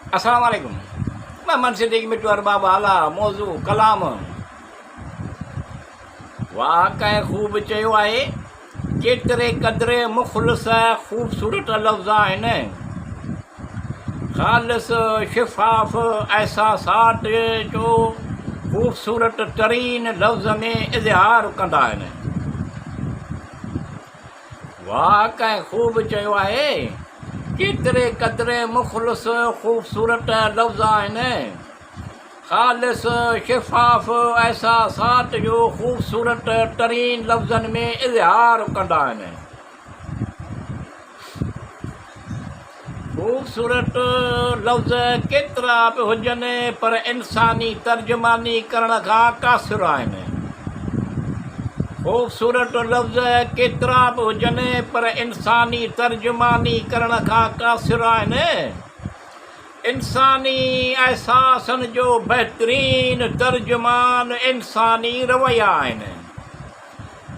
अस्सलाम वालेकुम। मैं मनसिद्दीक़ मिट्टू अरबाब आला मौजू कलाम वाक़ई ख़ूब चयो आहे। केतिरे क़दुरु मुख़लिस ख़ूबसूरत लफ़्ज़ आहिनि। ख़ालिस शिफ़ाफ़ एहसासात जो ख़ूबसूरत तरीन लफ़्ज़ में इज़हार कंदा आहिनि। वाक़ई ख़ूब चयो आहे। केतिरे क़दुरु मुख़लिस ख़ूबसूरत लफ़्ज़ आहिनि। ख़ालिस शिफ़ाफ़ एहसासात जो ख़ूबसूरत तरीन लफ़्ज़नि में इज़हार कंदा आहिनि। ख़ूबसूरत लफ़्ज़ केतिरा बि हुजनि पर इंसानी तर्जुमानी करण खां क़ासिर आहिनि। ख़ूबसूरत लफ़्ज़ केतिरा बि हुजनि पर इंसानी तर्जुमानी करण खां क़ासिर आहिनि। इंसानी अहसासनि जो बहितरीन तर्जुमान इंसानी रवैया आहिनि।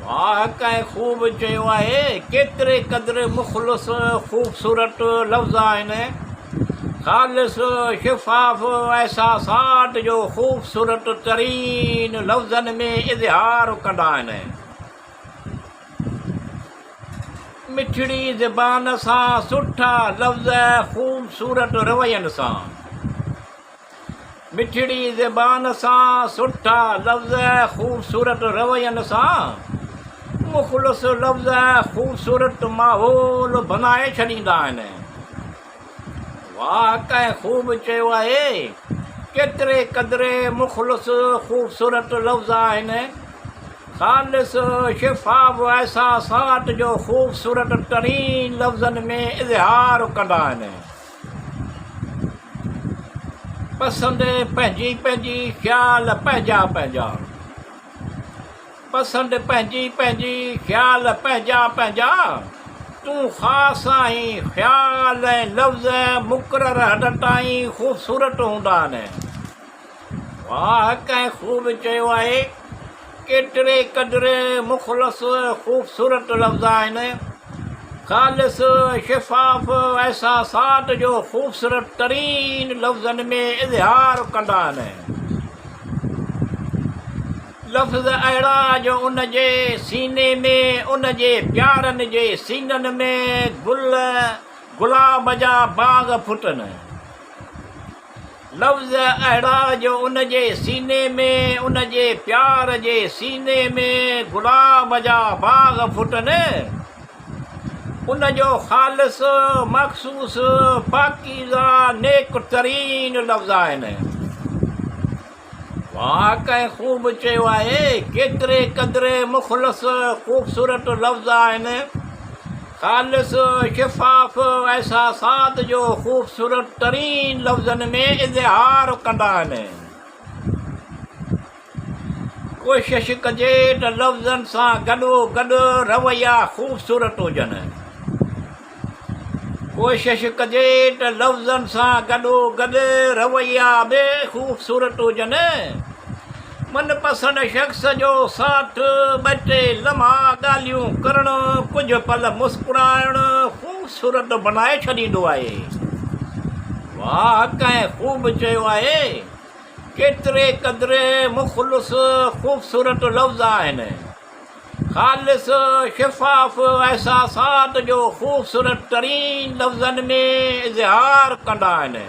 वाक़ई ख़ूब चयो आहे। केतिरे क़दुरु मुख़लिस ख़ूबसूरत लफ़्ज़ आहिनि। ख़ालिस शिफ़ाफ़ एहसासात जो ख़ूबसूरत तरीन लफ़्ज़नि में इज़हार कंदा आहिनि। मिठड़ी ज़बान सां सुठा लफ़्ज़ ख़ूबसूरत रवैयनि सां। मिठड़ी ज़बान सां सुठा लफ़्ज़ ख़ूबसूरत रवैयनि सां मुख़लिस लफ़्ज़ ख़ूबसूरत माहौल बनाए छॾींदा आहिनि। वाक़ई ख़ूब चयो आहे। केतिरे क़दुरु मुख़लिस ख़ूबसूरत लफ़्ज़ आहिनि। ख़ालिस शिफ़ाफ़ एहसासात जो ख़ूबसूरत तरीन लफ़्ज़नि में इज़हार कंदा आहिनि। पसंदि पंहिंजी पंहिंजी ख़्याल पंहिंजा पंहिंजा। पसंदि पंहिंजी पंहिंजी ख़्याल पंहिंजा पंहिंजा। तूं ख़ासि आहीं। ख़्याल ऐं लफ़्ज़ मुक़ररु हद ताईं ख़ूबसूरत हूंदा आहिनि। वाक़ई ख़ूब चयो आहे। केतिरे क़दुरु मुख़लिस ख़ूबसूरत लफ़्ज़ आहिनि। ख़ालिस शिफ़ाफ़ एहसासात जो ख़ूबसूरत तरीन लफ़्ज़नि में इज़हार कंदा आहिनि। लफ़्ज़ अहिड़ा जो उन जे सीने में उन जे प्यारनि जे सीननि में गुलाब जा बाग़ फुटनि। लफ़्ज़ अहिड़ा जो उन जे सीने में उन जे प्यार जे सीने में गुलाब जा बाग़ फुटनि। उन जो ख़ालिस मख़सूस पाकीज़ा नेक तरीन लफ़्ज़ आहिनि। वाक़ई ख़ूब चयो आहे। केतिरे क़दुरु मुख़लिस ख़ूबसूरत लफ़्ज़ आहिनि। ख़ालिस शिफ़ाफ़ एहसासात जो ख़ूबसूरत तरीन लफ़्ज़नि में इज़हार कंदा आहिनि। कोशिशि कजे त लफ़्ज़नि सां गॾोगॾु रवैया ख़ूबसूरत हुजनि। कोशिशि कजे त लफ़्ज़नि सां गॾोगॾु रवैया बि ख़ूबसूरत हुजनि। मनपसंदि शख़्स जो साथ ॿ टे लम्हा ॻाल्हियूं करणु कुझु पल मुस्कुराइणु ख़ूबसूरत बनाए छॾींदो आहे। वाक़ई ख़ूब चयो आहे। केतिरे क़दुरु मुख़लिस ख़ूबसूरत लफ़्ज़ आहिनि। ख़ालिस शिफ़ाफ़ एहसासात जो ख़ूबसूरत तरीन लफ़्ज़नि में इज़हार कंदा आहिनि।